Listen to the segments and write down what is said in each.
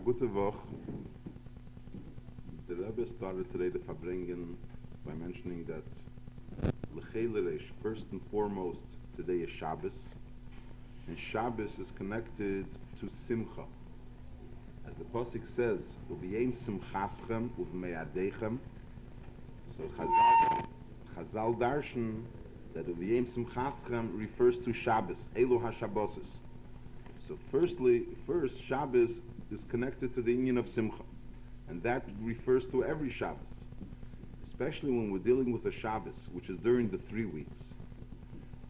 gute Woche. The Rebbe started today the Farbrengen by mentioning that L'cheleresh, first and foremost, today is Shabbos, and Shabbos is connected to Simcha. As the Pasuk says, U'b'yem simchaschem u'b'me'adechem. So Chazal darshan that U'b'yem simchaschem refers to Shabbos, Elu HaShabboses. So first Shabbos is connected to the union of Simcha, and that refers to every Shabbos, especially when we're dealing with a Shabbos, which is during the 3 weeks,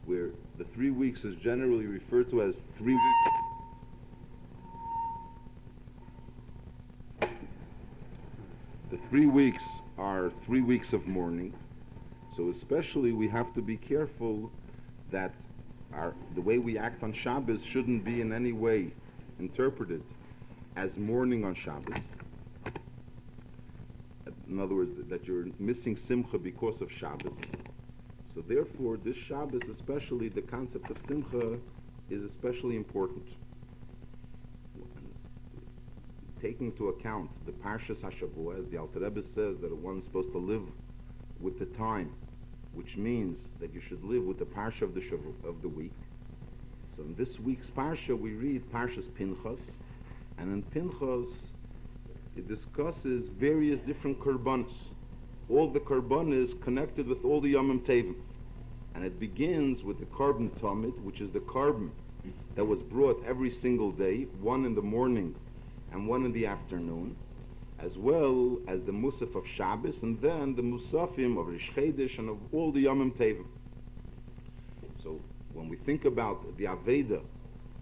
where the 3 weeks is generally referred to as 3 weeks. The 3 weeks are 3 weeks of mourning, so especially we have to be careful that the way we act on Shabbos shouldn't be in any way interpreted as mourning on Shabbos. In other words, that you're missing Simcha because of Shabbos. So therefore, this Shabbos, especially the concept of Simcha, is especially important. Taking into account the Parshas HaShavua, as the Alter Rebbe says, that one's supposed to live with the time, which means that you should live with the Parsha of the week. So in this week's Parsha, we read Parshas Pinchas, and in Pinchas, it discusses various different korbanos. All the korbanos connected with all the Yomim Tevim. And it begins with the korban tamid, which is the korban that was brought every single day, one in the morning and one in the afternoon, as well as the Musaf of Shabbos, and then the Musafim of Rish Chodesh and of all the Yomim Tevim. So when we think about the Aveda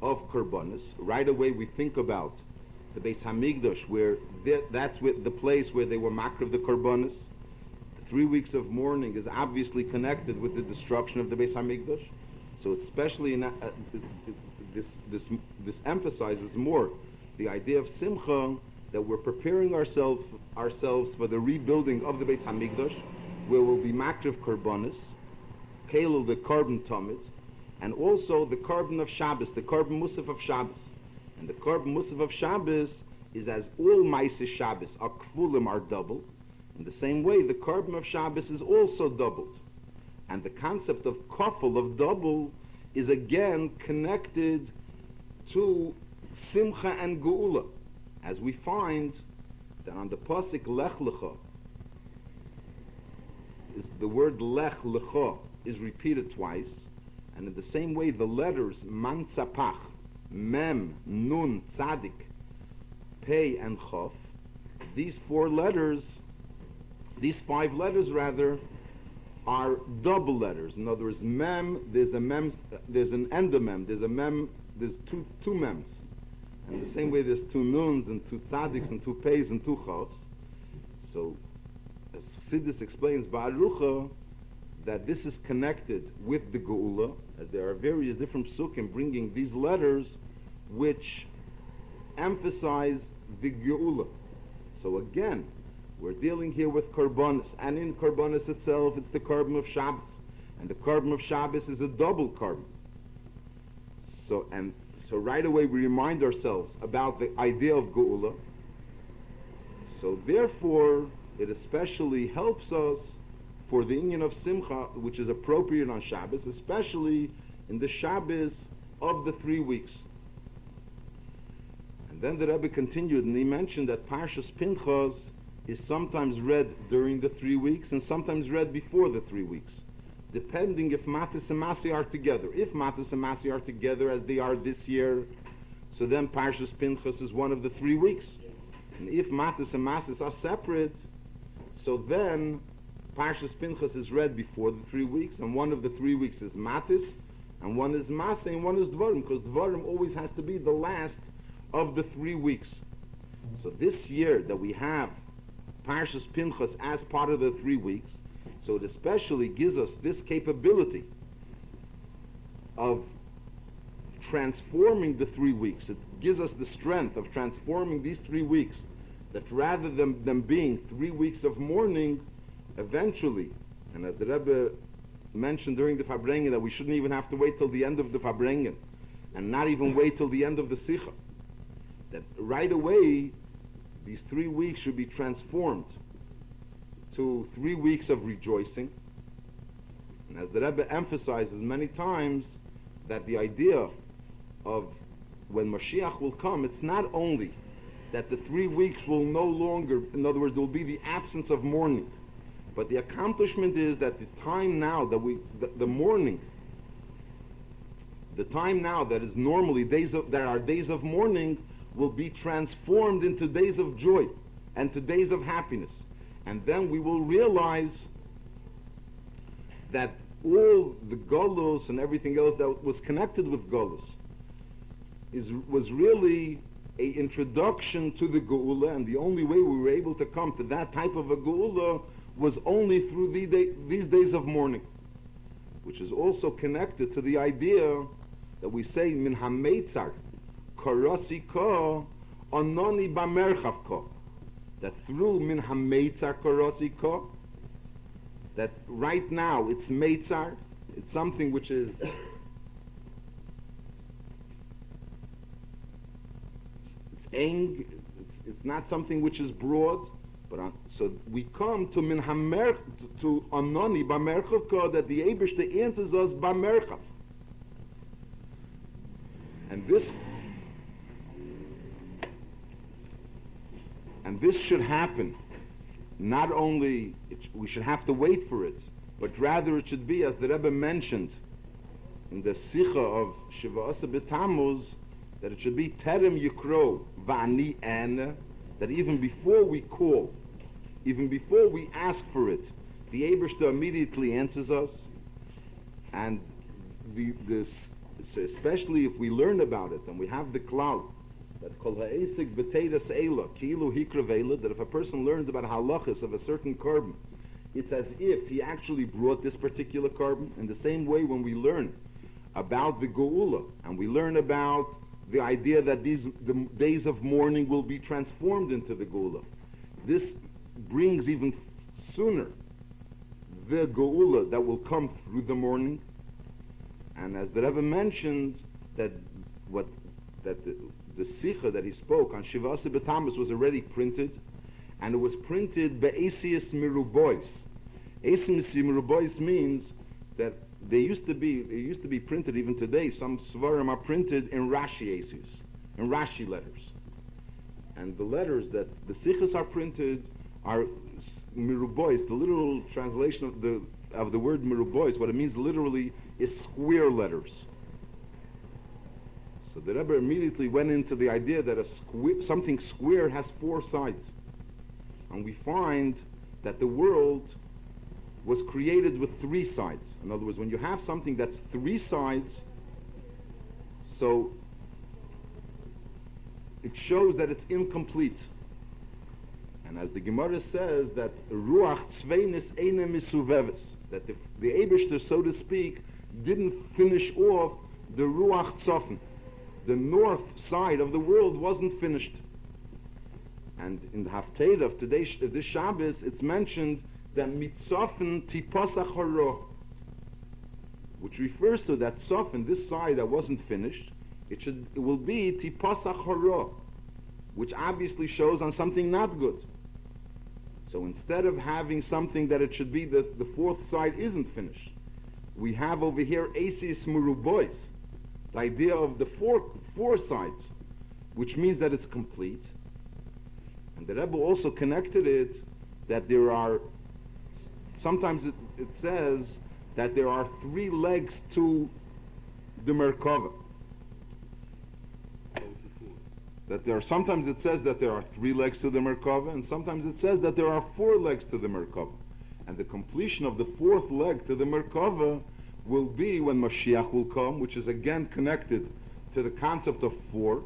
of Korbanos, right away we think about the Beis Hamikdash, where that's the place where they were makriv the Korbanos. The 3 weeks of mourning is obviously connected with the destruction of the Beis Hamikdash. So especially in this emphasizes more the idea of Simcha, that we're preparing ourselves for the rebuilding of the Beit HaMikdash, where we'll be makriv korbanos, kelel the korban tamid, and also the korban of Shabbos, the korban musaf of Shabbos. And the korban musaf of Shabbos is as all ma'aseh Shabbos, our kvulim are doubled. In the same way, the korban of Shabbos is also doubled. And the concept of kafel, of double, is again connected to Simcha and Geula, as we find that on the pasuk Lech Lecha, the word Lech Lecha is repeated twice, and in the same way the letters Man Tzapach, Mem, Nun, Tzadik, Pei, and Chof, these 5 letters rather, are double letters. In other words, Mem, there's an endomem, there's two mems. And the same way there's 2 nuns and 2 tzaddiks and 2 peis and 2 chavs. So, as Chassidus explains, Ba'arucha, that this is connected with the Geula, as there are various different psukim bringing these letters which emphasize the Geula. So again, we're dealing here with korbanos, and in korbanos itself, it's the korban of Shabbos, and the korban of Shabbos is a double korban. So right away we remind ourselves about the idea of Geula. So therefore, it especially helps us for the union of Simcha, which is appropriate on Shabbos, especially in the Shabbos of the 3 weeks. And then the Rebbe continued, and he mentioned that Parshas Pinchas is sometimes read during the 3 weeks and sometimes read before the 3 weeks, depending if Matis and Masi are together. If Matis and Masi are together, as they are this year, so then Parshas Pinchas is one of the 3 weeks. And if Matis and Masis are separate, so then Parshas Pinchas is read before the 3 weeks, and one of the 3 weeks is Matis, and one is Maseh, and one is Dvarim, because Dvarim always has to be the last of the 3 weeks. So this year that we have Parshas Pinchas as part of the 3 weeks, so it especially gives us this capability of transforming the 3 weeks. It gives us the strength of transforming these 3 weeks, that rather than them being 3 weeks of mourning, eventually, and as the Rebbe mentioned during the Farbrengen, that we shouldn't even have to wait till the end of the Farbrengen, and not even wait till the end of the Sikha. that right away these 3 weeks should be transformed to 3 weeks of rejoicing. And as the Rebbe emphasizes many times, that the idea of when Mashiach will come, it's not only that the 3 weeks will no longer, in other words, there will be the absence of mourning, but the accomplishment is that the time now that the mourning, the time now that is normally that are days of mourning, will be transformed into days of joy and to days of happiness. And then we will realize that all the Golus and everything else that was connected with Golus was really an introduction to the Geula, and the only way we were able to come to that type of a Geula was only through these days of mourning, which is also connected to the idea that we say, Min ha-meitzar karasi ka anoni bamerchav ka, that through Min ha-meitzar karasi ka, that right now it's meitzar, it's something which is it's eng, it's not something which is broad, but so we come to Min ha-mer to anoni bamerchav ka, that the Eibishter answers us bamerchav. And this should happen. Not only we should have to wait for it, but rather it should be, as the Rebbe mentioned in the Sicha of Shiva'asa B'Tammuz, that it should be Terem Yikro Va'ani Ana, that even before we call, even before we ask for it, the Eibishter immediately answers us. And especially if we learn about it and we have the cloud that kol ha'esik b'teiras eila ki'ilu hikra veila, that if a person learns about halachas of a certain carbon, it's as if he actually brought this particular carbon. In the same way, when we learn about the Geula and we learn about the idea that the days of mourning will be transformed into the Geula, this brings even sooner the Geula that will come through the mourning. And as the Rebbe mentioned, that the Sicha that he spoke on Shiva'asa B'Tammuz was already printed, and it was printed be'esius mirubois. Esius mirubois means that they used to be printed even today. Some svarim are printed in Rashi esius, in Rashi letters, and the letters that the Sichas are printed are mirubois. The literal translation of the word mirubois, what it means literally, is square letters. So the Rebbe immediately went into the idea that something square has 4 sides. And we find that the world was created with 3 sides. In other words, when you have something that's 3 sides, so it shows that it's incomplete. And as the Gemara says, that ruach tzveinis eine misuveves, that the Eibishter, so to speak, didn't finish off the ruach tzofen. The north side of the world wasn't finished. And in the Haftarah of this Shabbos, it's mentioned that mitzofen tipasach haro, which refers to that tzofen, this side that wasn't finished, it will be tipasach haro, which obviously shows on something not good. So instead of having something that it should be that the 4th side isn't finished, we have over here esis murubois, the idea of the four sides, which means that it's complete. And the Rebbe also connected it that there are, sometimes it says that there are 3 legs to the Merkava. Sometimes it says that there are 3 legs to the Merkava, and sometimes it says that there are 4 legs to the Merkava. And the completion of the 4th leg to the Merkava will be when Mashiach will come, which is again connected to the concept of 4.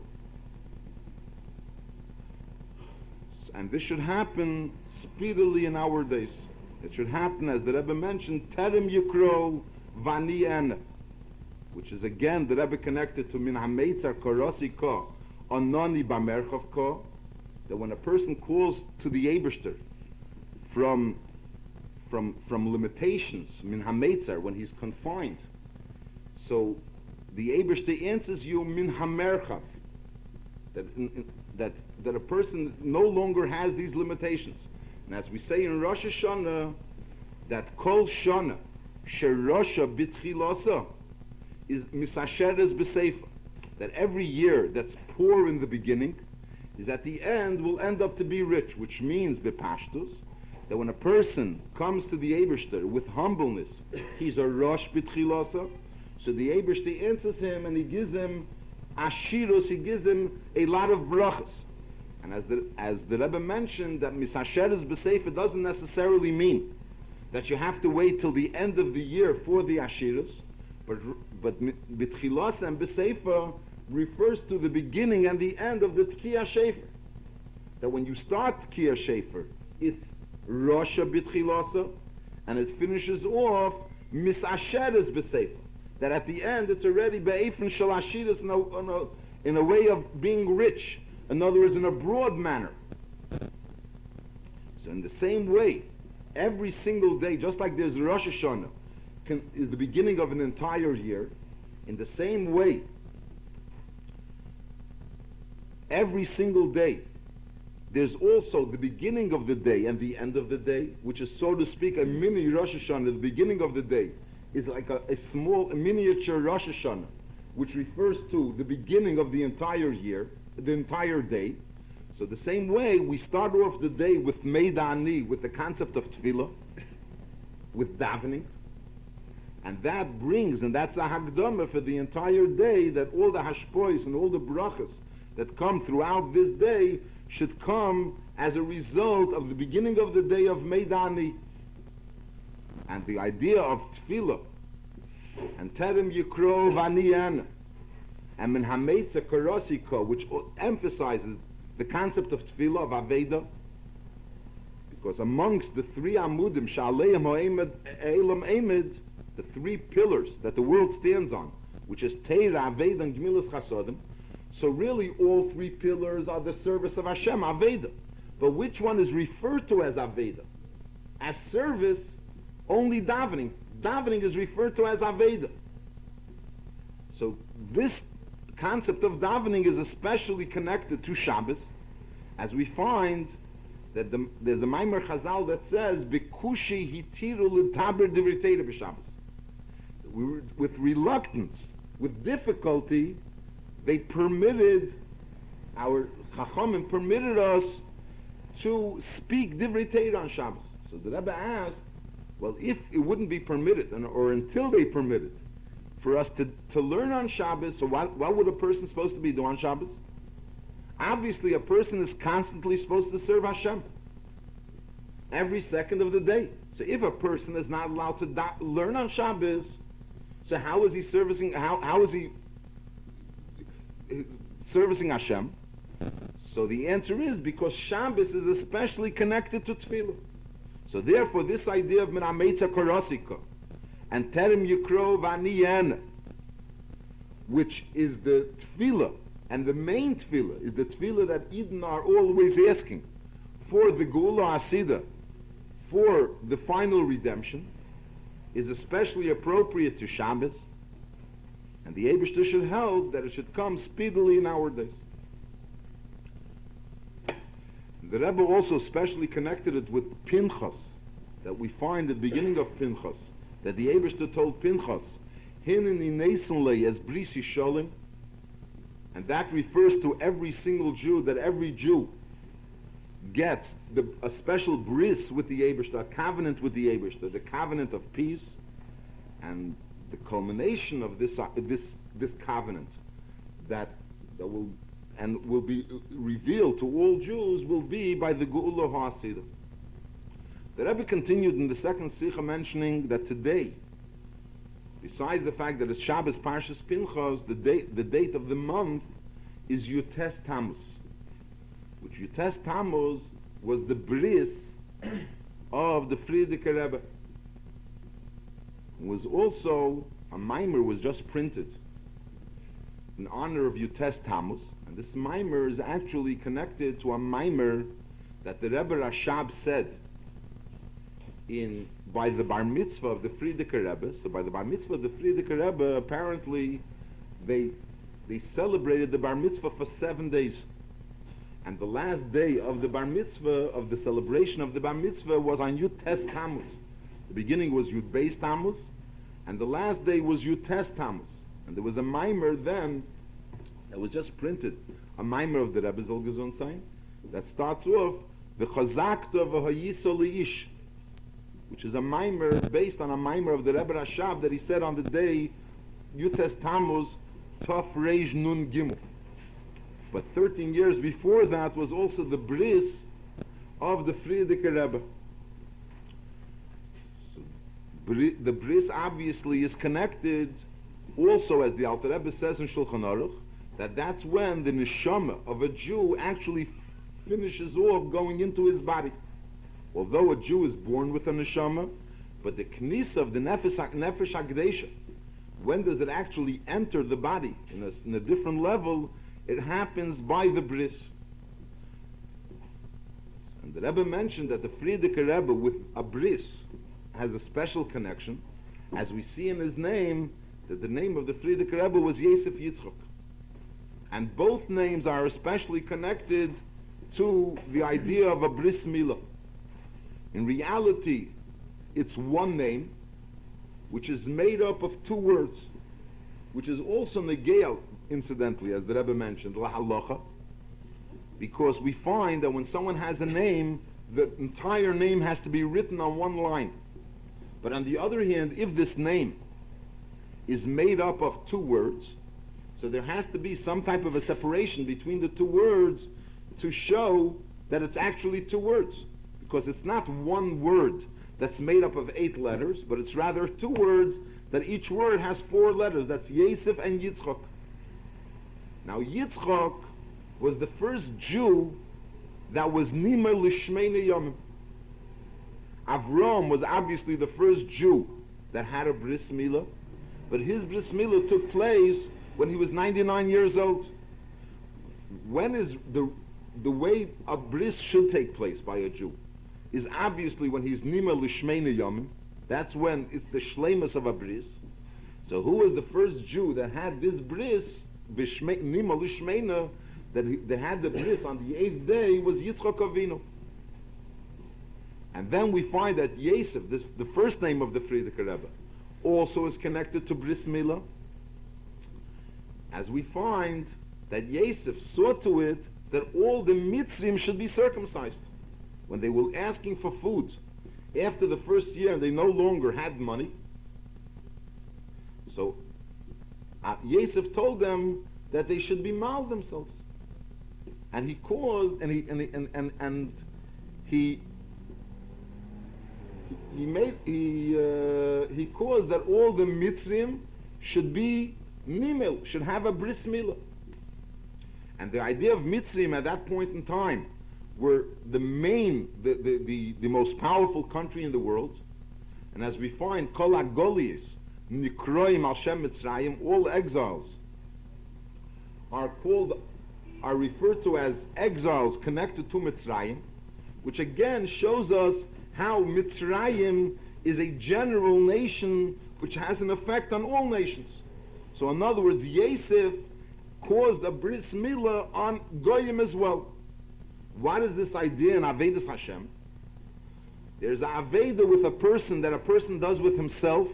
And this should happen speedily in our days. It should happen, as the Rebbe mentioned, Terem Yikro Vani Ena, which is again the Rebbe connected to Min HaMeitzar Karasi Ka Anoni Bamerchav Ka, that when a person calls to the Eibishter from limitations, Min HaMeitzar, when he's confined, so the Eibishter answers you Min HaMerchav, that a person no longer has these limitations. And as we say in Rosh Hashanah, that Kol Shana Sherosha B'tchilasa is Misasheres B'Seifa, that every year that's poor in the beginning is at the end will end up to be rich, which means B'Pashtus, that when a person comes to the Eibishter with humbleness, he's a Rosh B'tchilasa, so the Eibishter answers him and he gives him Ashirus, he gives him a lot of brachas. And as the Rebbe mentioned, that Misasheres B'Seifa doesn't necessarily mean that you have to wait till the end of the year for the Ashirus, but B'tchilas and B'Seifa refers to the beginning and the end of the Tkiyah Shefer. That when you start Tkiyah Shefer, it's Rosha B'tchilasa, and it finishes off Misasheres B'Seifa. That at the end it's already Be'efen Shel Ashirus in a way of being rich. In other words, in a broad manner. So in the same way, every single day, just like there's Rosh Hashanah, is the beginning of an entire year, in the same way, every single day, there's also the beginning of the day and the end of the day, which is, so to speak, a mini Rosh Hashanah. The beginning of the day is like a miniature Rosh Hashanah, which refers to the beginning of the entire year, the entire day. So the same way, we start off the day with Meidani, with the concept of Tefillah, with davening, and that brings, and that's a Hagdama for the entire day, that all the hashpois and all the brachas that come throughout this day should come as a result of the beginning of the day of Meidani. And the idea of Tefillah, and Terem Yikro Vaniyan, and Min Hameitza Karosika, which emphasizes the concept of Tefillah, of Aveda, because amongst the three Amudim, Sha'aleim Ha'emed Elam Emed, the three pillars that the world stands on, which is Teira, Aveda, and Gemilas Chasodim, so really all three pillars are the service of Hashem, Aveda. But which one is referred to as Aveda? As service, only davening. Davening is referred to as Aveda. So this concept of davening is especially connected to Shabbos, as we find that there's a Maimer Chazal that says, "Bekushi hitiru l'taber divrei Torah b'Shabbos." With reluctance, with difficulty, they permitted, our Chachamim permitted us to speak divrei Torah on Shabbos. So the Rebbe asked, well, if it wouldn't be permitted, or until they permitted, for us to learn on Shabbos, so what would a person supposed to be doing on Shabbos? Obviously, a person is constantly supposed to serve Hashem every second of the day. So if a person is not allowed to learn on Shabbos, so how is he servicing? How is he servicing Hashem? So the answer is because Shabbos is especially connected to Tefillah. So therefore, this idea of Minameitza Korosika and Terem Yikro Vaniyan, which is the Tefillah, and the main Tefillah is the Tefillah that Eden are always asking for the Geula Asida, for the final redemption, is especially appropriate to Shabbos, and the Eibishter should help that it should come speedily in our days. The Rebbe also specially connected it with Pinchas, that we find at the beginning of Pinchas, that the Eibishter told Pinchas, Hineni Nesenle as Brisi Sholim, and that refers to every single Jew, that every Jew gets a special bris with the Eibishter, a covenant with the Eibishter, the covenant of peace, and the culmination of this covenant that will be revealed to all Jews will be by the Geula HaSida. The Rebbe continued in the second Sikha mentioning that today, besides the fact that it's Shabbos Parshas Pinchas, the date of the month is Yutes Tammuz, which Yutes Tammuz was the bris of the Frierdiker Rebbe. It was also, a mimer was just printed in honor of Yutes Tammuz, and this mimer is actually connected to a mimer that the Rebbe Rashab said by the bar mitzvah of the Frierdiker Rebbe. So by the bar mitzvah of the Frierdiker Rebbe, apparently they they celebrated the bar mitzvah for 7 days. And the last day of the bar mitzvah, of the celebration of the bar mitzvah, was on Yud Tes Tammuz. The beginning was Yud Beis Tammuz, and the last day was Yud Tes Tammuz. And there was a mimer then that was just printed, a mimer of the Rebbe Zol Gezon Sein, that starts off, the Chazakta v'hayiso li'ish, which is a mimer based on a mimer of the Rebbe Rashab that he said on the day Yud Tes Tammuz, Tov Reish Nun Gimel. But 13 years before that was also the bris of the Frierdiker Rebbe. So, the bris obviously is connected also, as the Alter Rebbe says in Shulchan Aruch, that's when the neshama of a Jew actually finishes off going into his body. Although a Jew is born with a neshama, but the knisa of the nefesh hagdesha, when does it actually enter the body in a different level? It happens by the bris. And the Rebbe mentioned that the Frierdiker Rebbe with a bris has a special connection, as we see in his name, that the name of the Frierdiker Rebbe was Yosef Yitzchok. And both names are especially connected to the idea of a bris milah. In reality, it's one name, which is made up of two words, which is also negel, incidentally, as the Rebbe mentioned, la halacha, because we find that when someone has a name, the entire name has to be written on one line. But on the other hand, if this name is made up of two words, so there has to be some type of a separation between the two words to show that it's actually two words, because it's not one word that's made up of 8 letters, but it's rather two words that each word has 4 letters. That's Yosef and Yitzchok. Now Yitzchok was the first Jew that was Nimer Lishmeina Yomim. Avram was obviously the first Jew that had a bris milah, but his bris milah took place when he was 99 years old. When is the way a bris should take place by a Jew is obviously when he's Nimer Lishmeina Yomim. That's when it's the shleimus of a bris. So who was the first Jew that had this bris, Nimer Lishmeina, that they had the bris on the 8th day, was Yitzchak Avinu. And then we find that Yosef, the first name of the Frierdiker Rebbe, also is connected to bris milah, as we find that Yosef saw to it that all the Mitzrim should be circumcised. When they were asking for food after the first year and they no longer had money, so Yosef told them that they should be mal themselves, and he caused he caused that all the Mitzrim should be nimel, should have a bris milah. And the idea of Mitzrim at that point in time were the most powerful country in the world. And as we find, Kol HaGolios, Nikroim Al Shem Mitzrayim, all exiles are referred to as exiles connected to Mitzrayim, which again shows us how Mitzrayim is a general nation which has an effect on all nations. So in other words, Yosef caused a bris milah on Goyim as well. What is this idea in Avedas Hashem? There's a Aveda with a person that a person does with himself,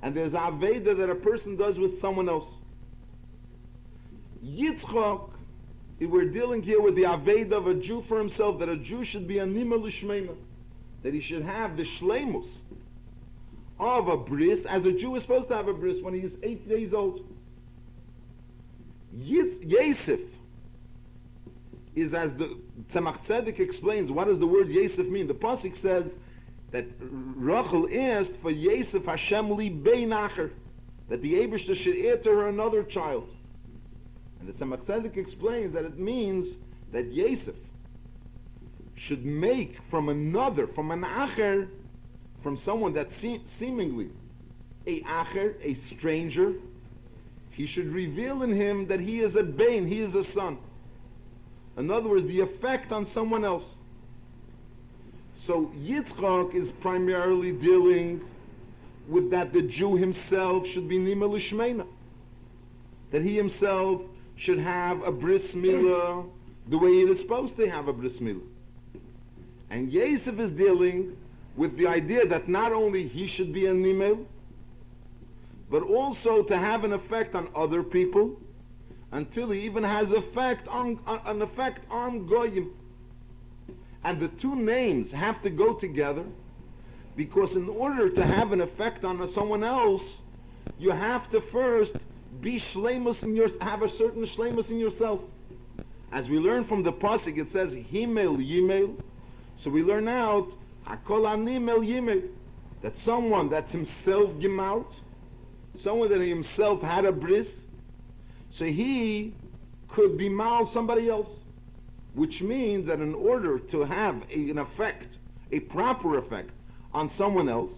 and there's a Aveda that a person does with someone else. Yitzchak, we're dealing here with the Aveda of a Jew for himself, that a Jew should be a Nimer Lishmeina, that he should have the shleimus of a bris, as a Jew is supposed to have a bris when he is 8 days old. Yosef is, as the Tzemach Tzedek explains, what does the word Yosef mean? The pasuk says that Rachel asked for Yosef Hashem li bein acher, that the Eibishter should add to her another child. And the Tzemach Tzedek explains that it means that Yosef should make from an acher, from someone that's seemingly a acher, a stranger, he should reveal in him that he is a bein, he is a son. In other words, the effect on someone else. So Yitzchak is primarily dealing with that the Jew himself should be Nimer Lishmeina. that he himself should have a bris milah the way it is supposed to have a bris milah. And Yosef is dealing with the idea that not only he should be a nimel, but also to have an effect on other people, until he even has an effect on goyim. And the two names have to go together, because in order to have an effect on someone else, you have to first be shleimus in have a certain shleimus in yourself. As we learn from the pasuk, it says himel yimel. So we learn out hakol animel yimel, that someone that's himself gemaut, someone that himself had a bris, so he could be mal somebody else, which means that in order to have an effect, a proper effect on someone else,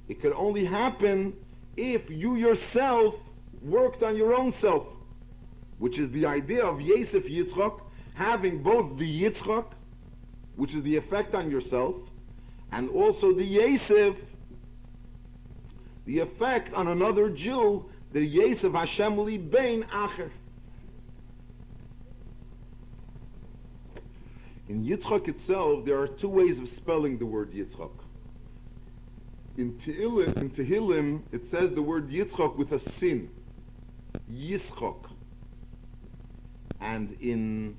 it could only happen if you yourself worked on your own self, which is the idea of Yosef Yitzchak, having both the Yitzchak, which is the effect on yourself, and also the Yosef, the effect on another Jew, the Yosef Hashem li bein acher. In Yitzchak itself, there are two ways of spelling the word Yitzchak. In Tehillim, it says the word Yitzchak with a sin, Yitzchak. And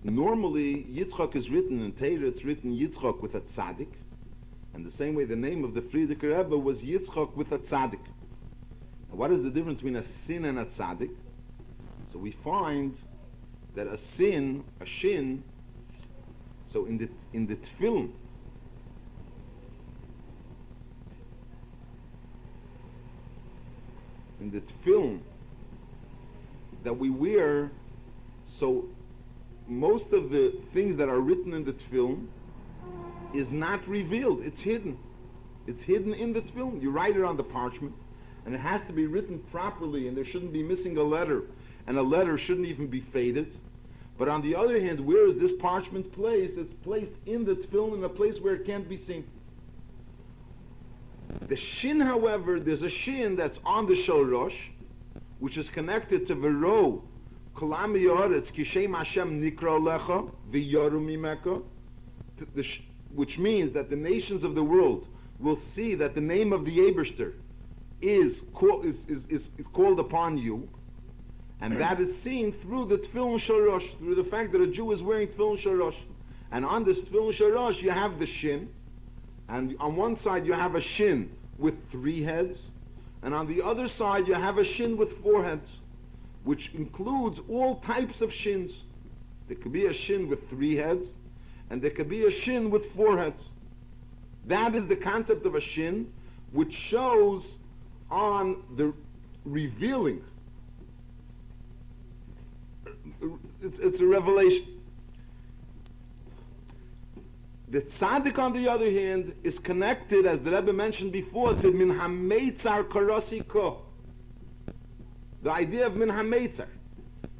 normally, Yitzchak is written in Torah, it's written Yitzchak with a tzaddik. And the same way the name of the Frierdiker Rebbe was Yitzchak with a tzaddik. And what is the difference between a sin and a tzaddik? So we find that a sin, a shin, so in the tefillin, that we wear, so most of the things that are written in the tefillin is not revealed. It's hidden. It's hidden in the tefillin. You write it on the parchment, and it has to be written properly, and there shouldn't be missing a letter, and a letter shouldn't even be faded. But on the other hand, where is this parchment placed? It's placed in the tefillin, in a place where it can't be seen. The shin, however, there's a shin that's on the shorosh, which is connected to Vero, Kolam Yoretz, Kishem Hashem Nikra Lecha, V'yoru Mimeka, which means that the nations of the world will see that the name of the Eibishter is called upon you, and that is seen through the Tefillin Shorosh, through the fact that a Jew is wearing Tefillin Shorosh. And on this Tefillin Shorosh you have the shin, and on one side you have a shin with 3 heads, and on the other side you have a shin with 4 heads, which includes all types of shins. There could be a shin with 3 heads, and there could be a shin with 4 heads. That is the concept of a shin, which shows on the revealing. It's a revelation. The tzaddik, on the other hand, is connected, as the Rebbe mentioned before, to min hametzar karasi ko. The idea of min hametzar.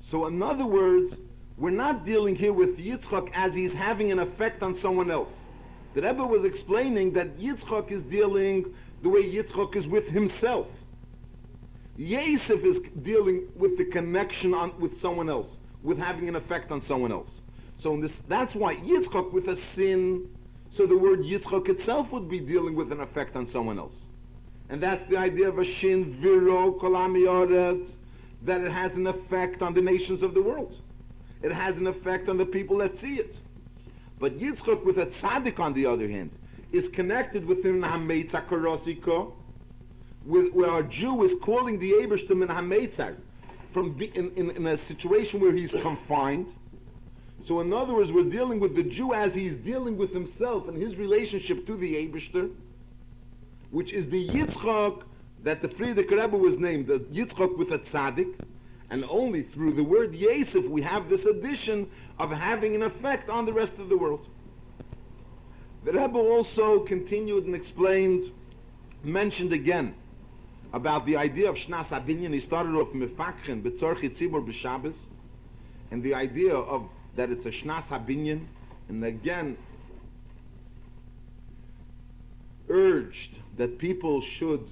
So in other words, we're not dealing here with Yitzchak as he's having an effect on someone else. The Rebbe was explaining that Yitzchak is dealing the way Yitzchak is with himself. Yosef is dealing with the connection with someone else, with having an effect on someone else. So that's why Yitzchak with a sin, so the word Yitzchak itself would be dealing with an effect on someone else. And that's the idea of a shin, viro, kolam yoretz, that it has an effect on the nations of the world. It has an effect on the people that see it. But Yitzchak with a tzaddik, on the other hand, is connected with him hametzar karosiko, where a Jew is calling the Eibishter min hametzar, in a situation where he's confined. So in other words, we're dealing with the Jew as he's dealing with himself and his relationship to the Eibishter, which is the Yitzchak that the Frierdiker Rebbe was named, the Yitzchak with a tzaddik, and only through the word Yosef we have this addition of having an effect on the rest of the world. The Rebbe also continued and explained, mentioned again, about the idea of Shnas HaBinyan. He started off Mefakchen, B'tzorchi Tzibur B'Shabbos, and the idea of that it's a Shnas HaBinyan, and again urged that people should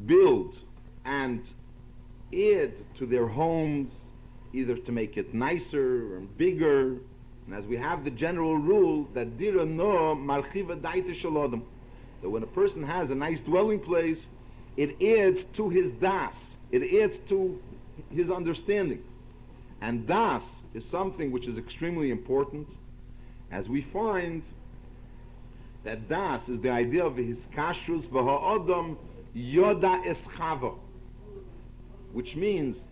build and add to their homes, either to make it nicer and bigger. And as we have the general rule that dira no marchiva daita shalodam, that when a person has a nice dwelling place, it adds to his das, it adds to his understanding. And das is something which is extremely important, as we find that das is the idea of his kashrus v'ha'odam yoda eschava, which means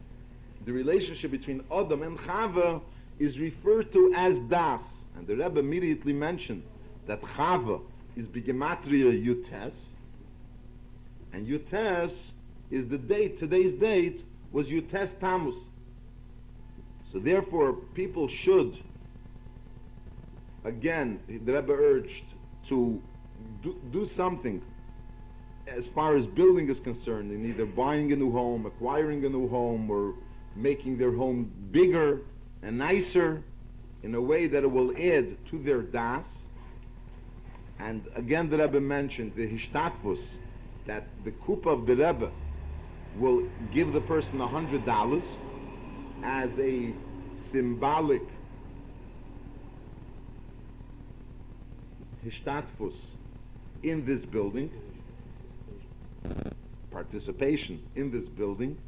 the relationship between Adam and Chava is referred to as das. And the Rebbe immediately mentioned that Chava is Bigematria Yutes, and Yutes is the date, today's date was Yutes Tammuz. So therefore people should, again, the Rebbe urged to do something as far as building is concerned, in either buying a new home, acquiring a new home, or making their home bigger and nicer in a way that it will add to their das. And again, the Rebbe mentioned the hishtatvus, that the kupa of the Rebbe will give the person $100 as a symbolic hishtatvus in this building, participation in this building.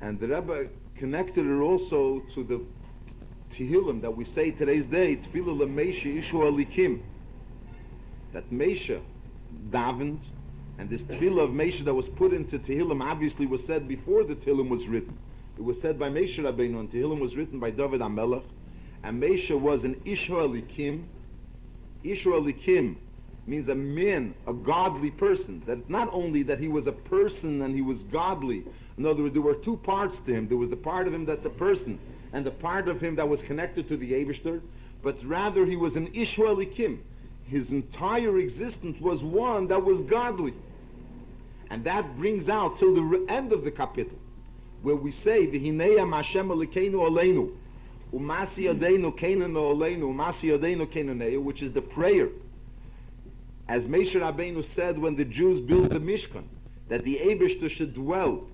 And the Rebbe connected it also to the Tehillim that we say today's day, Tefillah LeMeisha Ishu Alikim, that Meisha davened, and this Tefillah of Meisha that was put into Tehillim obviously was said before the Tehillim was written. It was said by Meisha Rabbeinu, and Tehillim was written by David HaMelech, and Meisha was an Ishu Alikim. Ishu Alikim means a man, a godly person. That not only that he was a person and he was godly. In other words, there were two parts to him. There was the part of him that's a person, and the part of him that was connected to the Eibishter, but rather he was an Ishu Elikim. His entire existence was one that was godly. And that brings out till the end of the kapitel, where we say, V'hinei Hashem Elikeinu Aleinu, Umasi Yadeinu Kenanu Aleinu, Umasi Yadeinu Kenaneu, which is the prayer. As Moshe Rabbeinu said when the Jews built the Mishkan, that the Eibishter should dwell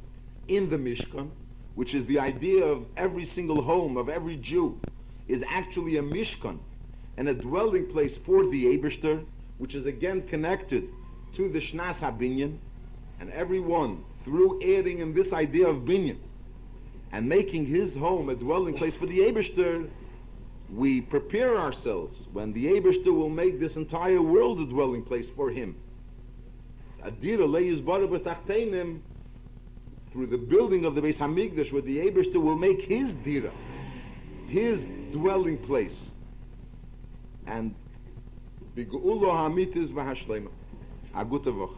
in the Mishkan, which is the idea of every single home of every Jew, is actually a Mishkan, and a dwelling place for the Eibishter, which is again connected to the Shnas HaBinyan, and everyone, through adding in this idea of Binyan, and making his home a dwelling place for the Eibishter, we prepare ourselves when the Eibishter will make this entire world a dwelling place for him. Adira leyis bara b'tachtenim, through the building of the Beis Hamikdash, where the Eibishter will make his dira, his dwelling place. And b'ge'ulo ha'amitis v'hashleima. A gute Woche.